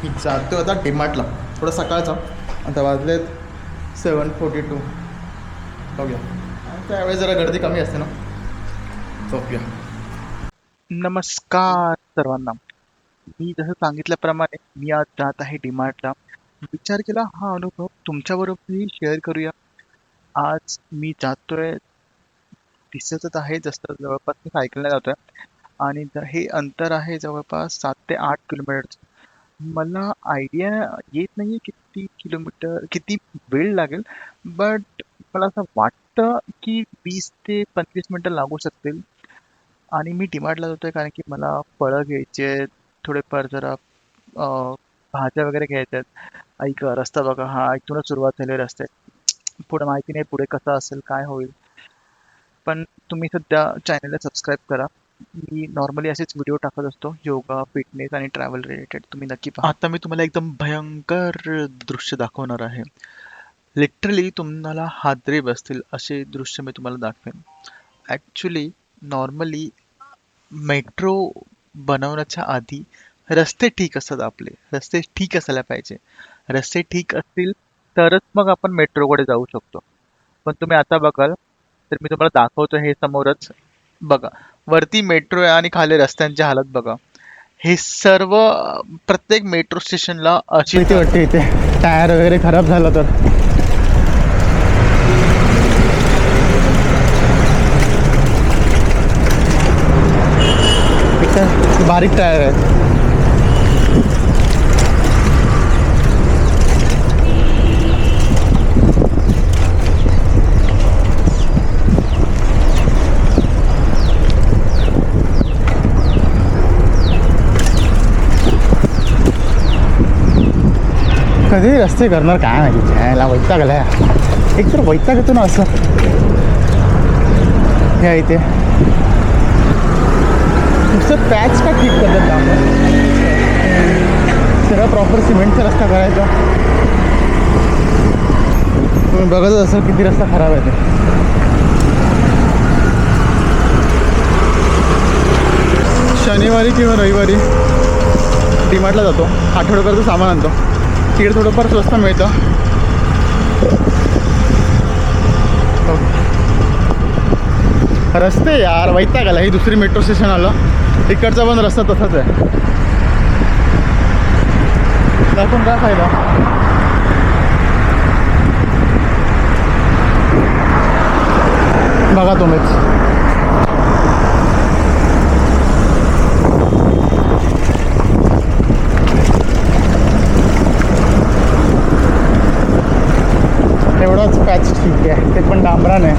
मी जातो आता डीमार्टला, थोडं सकाळचा. आता वाजलेत 7:42. बघूया, त्यावेळेस जरा गर्दी कमी असते ना. बघूया. नमस्कार सर्वांना. मी जसं सांगितल्याप्रमाणे मी आज जात आहे डीमार्टला. विचार केला हा अनुभव तुमच्याबरोबरही शेअर करूया. आज मी जातोय, दिसतच आहे जसं जवळपास मी सायकलने जातोय आणि हे अंतर आहे जवळपास 7 ते 8 किलोमीटरचं. मला आयडिया येत नाहीये किती किलोमीटर, किती वेळ लागेल, बट मला असं वाटतं की 20 ते 25 मिनिटं लागू शकतील. आणि मी डीमार्टला जातोय कारण की मला फळं घ्यायची आहेत, थोडेफार जरा भाज्या वगैरे घ्यायच्या आहेत. ऐका रस्ता बघा, हा इथूनच सुरुवात झाली रस्त्याची. पुढे माहिती नाही पुढे कसं असेल, काय होईल. पण तुम्ही सध्या चॅनलला सबस्क्राईब करा. मी नॉर्मली असेच व्हिडिओ टाकत असतो, योगा, फिटनेस आणि ट्रॅव्हल रिलेटेड. तुम्ही नक्की पहा. आता मी तुम्हाला एकदम भयंकर दृश्य दाखवणार आहे. लिटरली तुम्हाला हादरे बसतील असे दृश्य मी तुम्हाला दाखवेन. ॲक्च्युली नॉर्मली मेट्रो बनवण्याच्या आधी रस्ते ठीक असतात आपले. रस्ते ठीक असायला पाहिजे. रस्ते ठीक असतील तरच मग आपण मेट्रोकडे जाऊ शकतो. पण तुम्ही आता बघाल, तर मी तुम्हाला दाखवतो हे समोरच. बघा, वरती मेट्रो आहे आणि खाली रस्त्यांची हालत बघा. हे सर्व प्रत्येक मेट्रो स्टेशनला अशीच भीती आहे. वाटते इथे, टायर वगैरे खराब झालं तर. इथे बारीक टायर आहेत. कधी रस्ते करणार काय माहिती, यायला वैताग आलाय. एक तर वैताग येतो ना असं. हे इथे नुसतं पॅच का ठीक करतात आपण, सगळं प्रॉपर सिमेंटचा रस्ता करायचा. तुम्ही बघतच असाल किती रस्ता खराब आहे ते. शनिवारी किंवा रविवारी डीमार्टला जातो, आठवड्याभरचं सामान आणतो. तिकडे थोडंफार स्वस्त मिळतं. रस्ते यार वैताग आला. ही दुसरी मेट्रो स्टेशन आलं, इकडचा पण रस्ता तसाच आहे. दाखवून काय फायदा. बघा तुम्हीच. एवढाच पॅच ठीक आहे, ते पण डांबराने.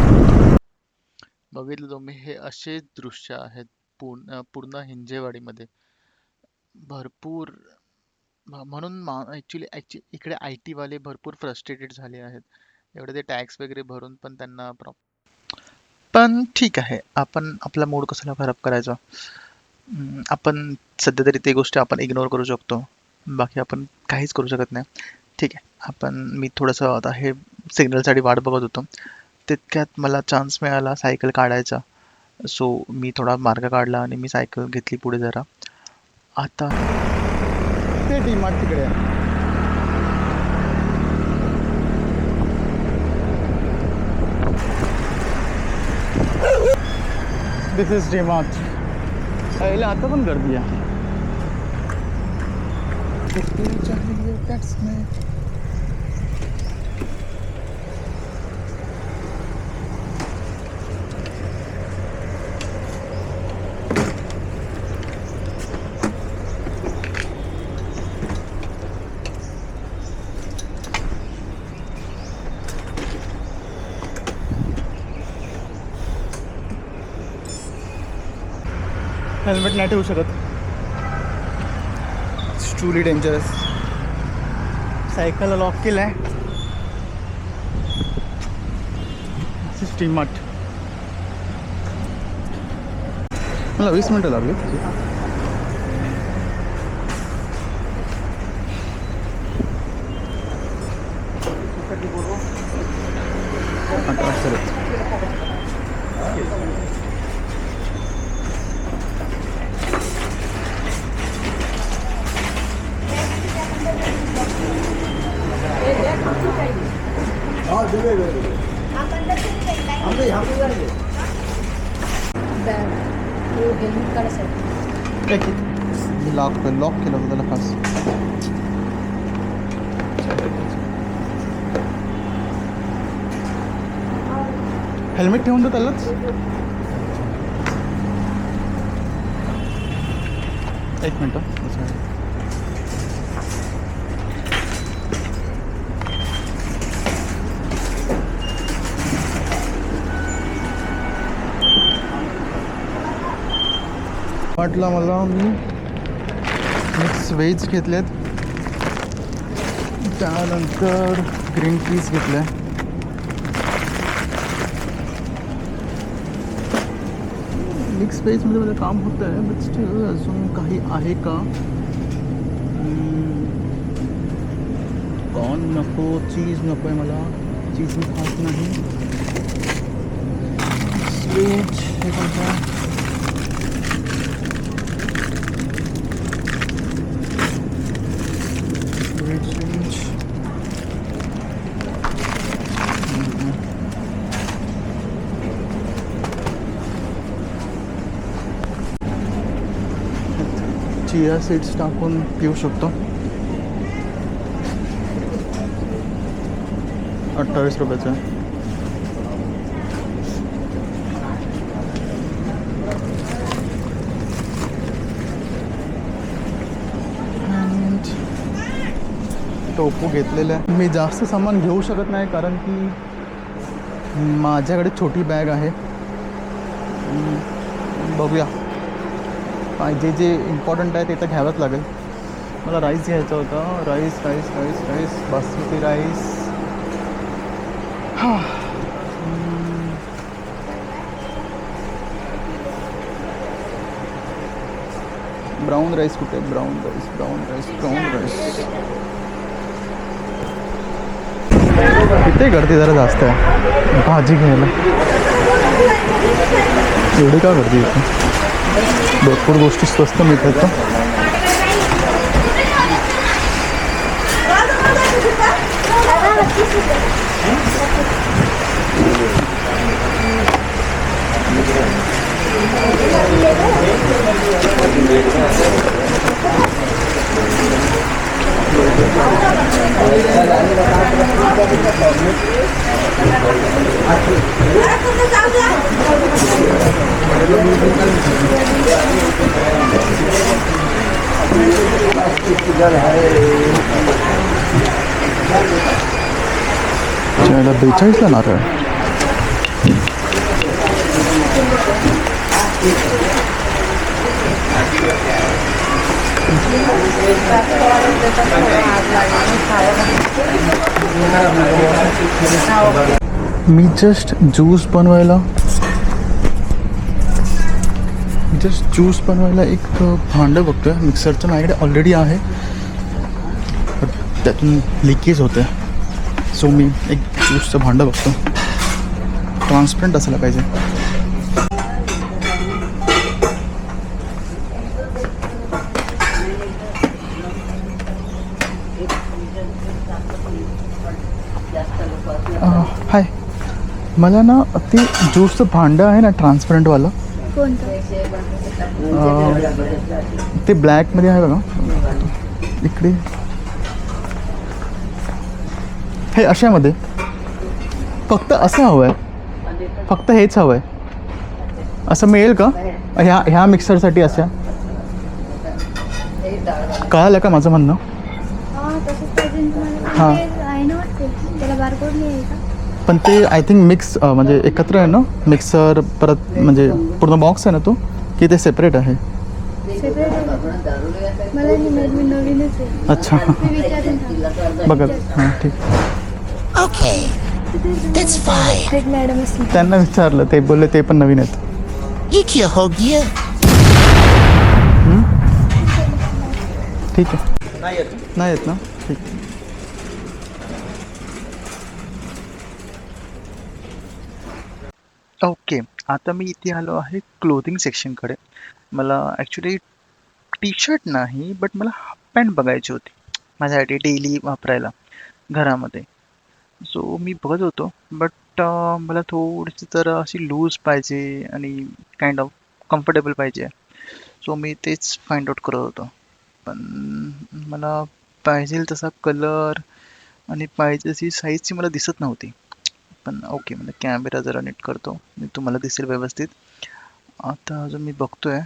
बघितलं तुम्ही, हे असे दृश्य आहेत पूर्ण हिंजेवाडीमध्ये. भरपूर म्हणून ॲक्च्युली इकडे आय टीवाले भरपूर फ्रस्ट्रेटेड झाले आहेत. एवढे ते टॅक्स वगैरे भरून पण त्यांना पण ठीक आहे, आपण आपला मूड कशाला खराब करायचा. आपण सध्या तरी ते गोष्टी आपण इग्नोर करू शकतो. बाकी आपण काहीच करू शकत नाही. ठीक आहे, मी थोडंसं आता हे सिग्नलसाठी वाट बघत होतो. तितक्यात मला चान्स मिळाला सायकल काढायचा. सो मी थोडा मार्ग काढला आणि मी सायकल घेतली पुढे जरा. आता ते डीमार्ट तिकडे आहे. दिस इज डीमार्ट. यायला आता पण गर्दी आहे. हेल्मेट नाही ठेवू शकत. It's truly dangerous. सायकलला लॉक केलं आहे. डीमार्ट. मला 20 मिनटं लागली. हेल्मेट काढायसाठी एक मी लॉक केलं होतं त्याला खास. हेल्मेट ठेवून दे त्यालाच. एक मिनटं. वाटलं मला मी मिक्स व्हेज घेतलेत, त्यानंतर ग्रीन पीस घेतल्या. मिक्स व्हेजमध्ये मला काम होतं आहे, बट स्टील अजून काही आहे का. कॉर्न नको, चीज नको आहे मला, चीज मी खात नाही. व्हेज हे कोणतं चिया सीड्स टाकून पिऊ शकतो. 28 रुपयाचं आहे. टोफू घेतलेलं आहे. मी जास्त सामान घेऊ शकत नाही कारण की माझ्याकडे छोटी बॅग आहे. बघूया काय जे जे इम्पॉर्टंट आहे ते तर घ्यावंच लागेल. मला राईस घ्यायचा होता. Rice rice rice rice basmati rice. हां ब्राऊन राईस कुठे आहे? Brown rice brown rice brown rice. इथे गर्दी जरा जास्त आहे भाजी घ्यायला. एवढी का गर्दी इथे? भरपूर गोष्टी स्वस्त मिळतात का? चला 42ला नारळ. मी जस्ट ज्यूस बनवायला एक भांडं बघतोय. मिक्सरचं माझ्याकडे ऑलरेडी आहे, त्यातून लिकेज होते. सो मी एक ज्यूसचं भांडं बघतो. ट्रान्सपरंट असायला पाहिजे. हाय, मला ना ते ज्यूसचं भांडं आहे ना ट्रान्सपरंटवालं, ते ब्लॅकमध्ये आहे बघा इकडे. हे अशामध्ये फक्त असं हवं आहे, फक्त हेच हवं आहे. असं मिळेल का ह्या मिक्सरसाठी? अशा कळालं का माझं म्हणणं? हां, पण ते आय थिंक मिक्स म्हणजे एकत्र आहे ना मिक्सर, परत म्हणजे पूर्ण बॉक्स आहे ना तो, की ते सेपरेट आहे? अच्छा बघा. हां ठीक. त्यांना विचारलं, ते बोलले ते पण नवीन आहेत. ठीक आहे, नाही येत ना? ठीक. ओके, आता मी इथे आलो आहे क्लोथिंग सेक्शनकडे. मला ॲक्च्युली टी शर्ट नाही, बट मला हाफ पॅन्ट बघायची होती माझ्यासाठी डेली वापरायला घरामध्ये. सो मी बघत होतो, बट मला थोडीशी तर अशी लूज पाहिजे आणि काइंड ऑफ कम्फर्टेबल पाहिजे. सो मी तेच फाइंड आउट करत होतो. पण मला पाहिजे तसा कलर आणि पाहिजे तशी साईजची मला दिसत नव्हती. पण ओके, मला कॅमेरा जरा नीट करतो, मी तुम्हाला दिसेल व्यवस्थित. आता अजून मी बघतोय,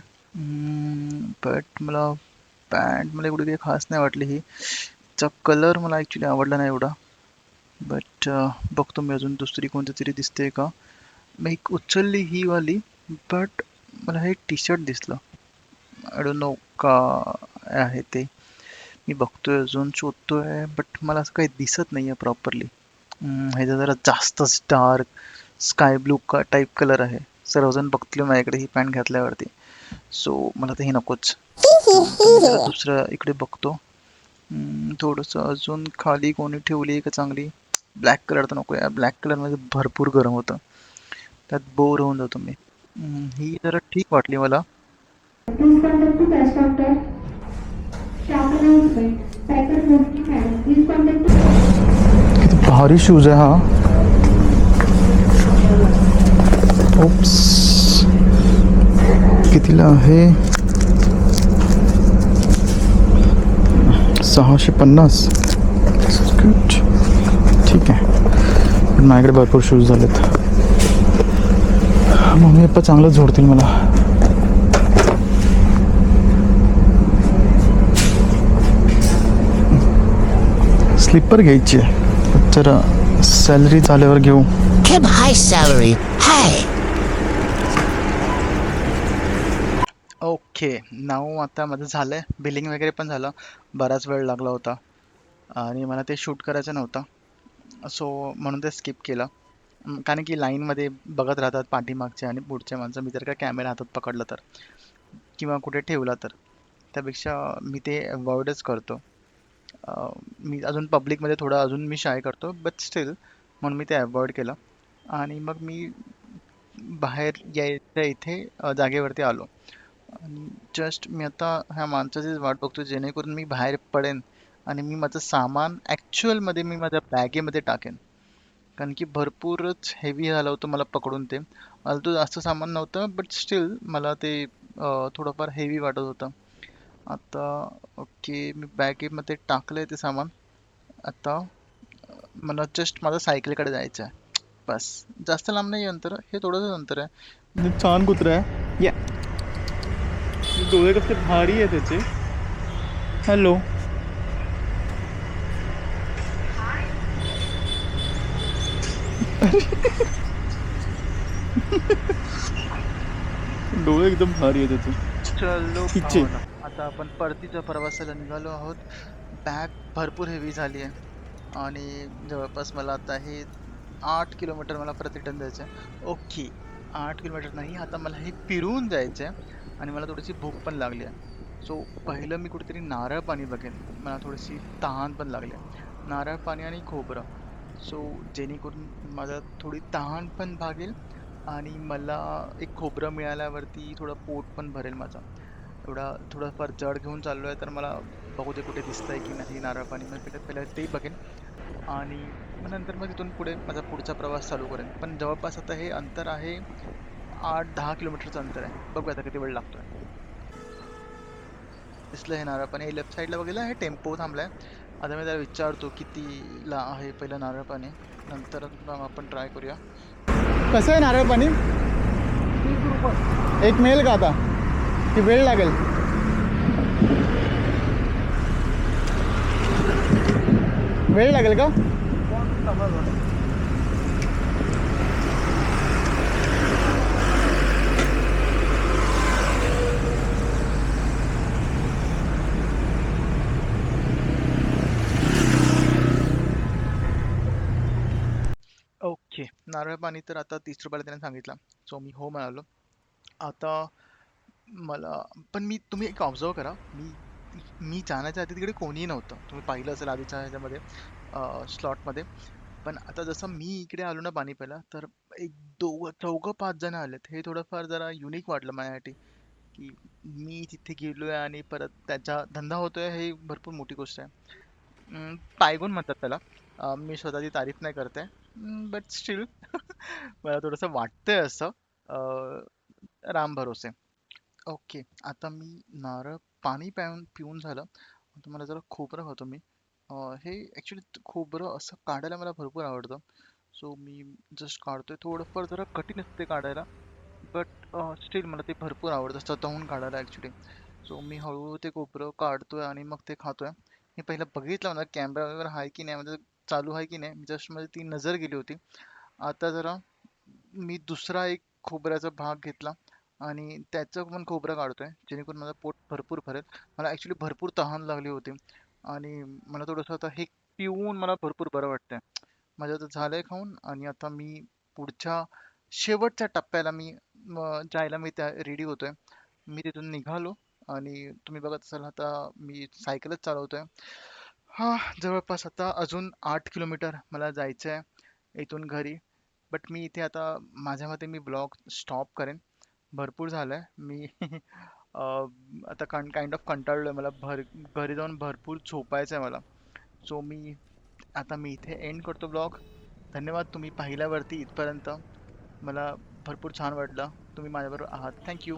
बट मला पॅन्ट मला एवढी काही खास नाही वाटली ही. चा कलर मला ॲक्च्युली आवडला नाही एवढा. बट बघतो मी अजून दुसरी कोणती तरी दिसते का. मी एक उचलली ही वाली, बट मला हे टी शर्ट दिसलं. आय डोंट नो का आहे ते. मी बघतोय अजून शोधतोय, बट मला असं काही दिसत नाहीये प्रॉपरली. ह्याचा जरा जास्तच डार्क स्काय ब्लू का टाईप कलर आहे. सर्वजण बघतील माझ्याकडे ही पॅन्ट घातल्यावरती. सो मला तर हे नकोच. तर मी जरा दुसरं इकडे बघतो. थोडंसं अजून खाली कोणी ठेवली आहे का चांगली. ब्लॅक कलर तर नको आहे, ब्लॅक कलरमध्ये भरपूर गरम होतं, त्यात बोर होऊन जातो मी. ही जरा ठीक वाटली मला. Please contact the cash counter. Staff announcement. Packer Murthy madam. Please contact the किती भारी शूज आहे हा. ओप्स, कितीला आहे? 650. गुड, ठीक आहे. पण माझ्याकडे भरपूर शूज झालेत. मम्मी पप्पा चांगलं झोडतील मला. स्लीपर घ्यायची आहे, जरा सॅलरी झाल्यावर घेऊ. Kim high salary. Hey. Okay, नाव आता माझं झालंय, बिलिंग वगैरे पण झालं. बराच वेळ लागला होता आणि मला ते शूट करायचं नव्हतं, सो म्हणून ते स्किप केलं. कारण की लाईनमध्ये बघत राहतात पाठीमागचे आणि पुढचे माणसं. मी जर का कॅमेरा हातात पकडला तर किंवा कुठे ठेवला तर त्यापेक्षा मी ते अवॉइडच करतो. मी अजून पब्लिकमध्ये थोडं अजून मी शाय करतो, बट स्टील म्हणून मी ते अवॉइड केलं. आणि मग मी बाहेर यायच्या इथे जागेवरती आलो आणि जस्ट मी आता ह्या माणसाचीच वाट बघतो, जेणेकरून मी बाहेर पडेन आणि मी माझं सामान ॲक्च्युअलमध्ये मी माझ्या बॅगेमध्ये टाकेन. कारण की भरपूरच हेवी झालं होतं मला पकडून ते. आलतू जास्त सामान नव्हतं, बट स्टील मला ते थोडंफार हेवी वाटत होतं. आता ओके, मी बॅगेमध्ये टाकलंय ते सामान. आता मला जस्ट माझं सायकलकडे जायचं आहे. बस, जास्त लांब नाही अंतर, हे थोडंसं अंतर आहे. छान कुत्रा आहे. या, डोळे कसले भारी आहे त्याचे. हॅलो. डोळे एकदम भारी आहे त्याचे. चलो हिचे. भावना, आता आपण परतीच्या प्रवासाला निघालो आहोत. बॅग भरपूर हेवी झाली आहे आणि जवळपास मला आता हे 8 किलोमीटर मला परत रिटर्न जायचं आहे. ओके, 8 किलोमीटर नाही, आता मला हे फिरून जायचं आहे आणि मला थोडीशी भूक पण लागली आहे. सो पहिलं मी कुठेतरी नारळ पाणी बघेन, मला थोडीशी तहान पण लागली आहे. नारळ पाणी आणि खोबरं, सो जेणेकरून मला थोडी तहान पण भागेल आणि मला एक खोबरं मिळाल्यावरती थोडं पोट पण भरेल माझं. एवढा थोडंफार जड घेऊन चाललो आहे, तर मला बघू दे कुठे दिसतंय की नाही नारळ पाणी. मग पहिलं ते बघेन आणि मग नंतर मग तिथून पुढे माझा पुढचा प्रवास चालू करेन. पण जवळपास आता हे अंतर आहे 8-10 किलोमीटरचं अंतर आहे. बघूया आता किती वेळ लागतोय. दिसलं हे नारळ पाणी, लेफ्ट साईडला बघितलं हे टेम्पो थांबलाय. आता मी त्याला विचारतो कितीला आहे पहिलं नारळ पाणी, नंतर मग आपण ट्राय करूया. कसं आहे नारळ पाणी? एक मिळेल का आता, की वेळ लागेल? वेळ लागेल का? ओके, नारळ पाणी तर आता 30 रुपयाला त्याने सांगितलं, सो मी हो म्हणालो. आता मला पण तुम्ही एक ऑब्झर्व करा, मी मी जाण्याच्या आधी तिकडे कोणीही नव्हतं. तुम्ही पाहिलं असेल आधीच्या ह्याच्यामध्ये स्लॉटमध्ये. पण आता जसं मी इकडे आलो ना पाणी प्यायला, तर एक दोघं चौघं 5 जण आलेत. हे थोडंफार जरा युनिक वाटलं माझ्यासाठी, की मी तिथे गेलोय आणि परत त्याचा धंदा होतोय, हे भरपूर मोठी गोष्ट आहे. पायगुण म्हणतात त्याला. मी स्वतःची तारीफ नाही करते, बट स्टील मला थोडंसं वाटतंय असं. राम भरोसे. ओके, आता मी नारळ पाणी पिऊन झालं. आता मला जरा खोबरं खातो मी. हे ॲक्च्युली खोबरं असं काढायला मला भरपूर आवडतं. सो मी जस्ट काढतोय. थोडंफार जरा कठीण असते काढायला, बट स्टील मला ते भरपूर आवडतं स्वतःहून काढायला ॲक्च्युली. सो मी हळूहळू ते खोबरं काढतोय आणि मग ते खातोय. मी पहिलं बघितलं मला कॅमेरा वगैरे आहे की नाही, म्हणजे चालू आहे की नाही, जस्ट माझी ती नजर गेली होती. आता जरा मी दुसरा एक खोबऱ्याचा भाग घेतला आणि त्याचं पण खोबरं काढतोय, जेणेकरून माझं पोट भरपूर भरेल. मला ॲक्च्युली भरपूर तहान लागली होती आणि मला थोडंसं आता हे पिऊन मला भरपूर बरं वाटतंय. माझं आता झालंय खाऊन आणि आता मी पुढच्या शेवटच्या टप्प्याला जायला मी त्या रेडी होतोय. मी तिथून निघालो आणि तुम्ही बघत असाल आता मी सायकलच चालवतोय. हा, जवळपास आता अजून 8 किलोमीटर मला जायचं आहे इथून घरी. बट मी इथे आता माझ्या मते मी ब्लॉग स्टॉप करेन. भरपूर झालंय. मी आता काइंड ऑफ कंटाळलोय. मला घरी जाऊन भरपूर झोपायचं आहे मला. सो मी इथे एंड करतो ब्लॉग. धन्यवाद तुम्ही पाहिल्यावरती इथपर्यंत. मला भरपूर छान वाटलं तुम्ही माझ्याबरोबर आहात. थँक्यू.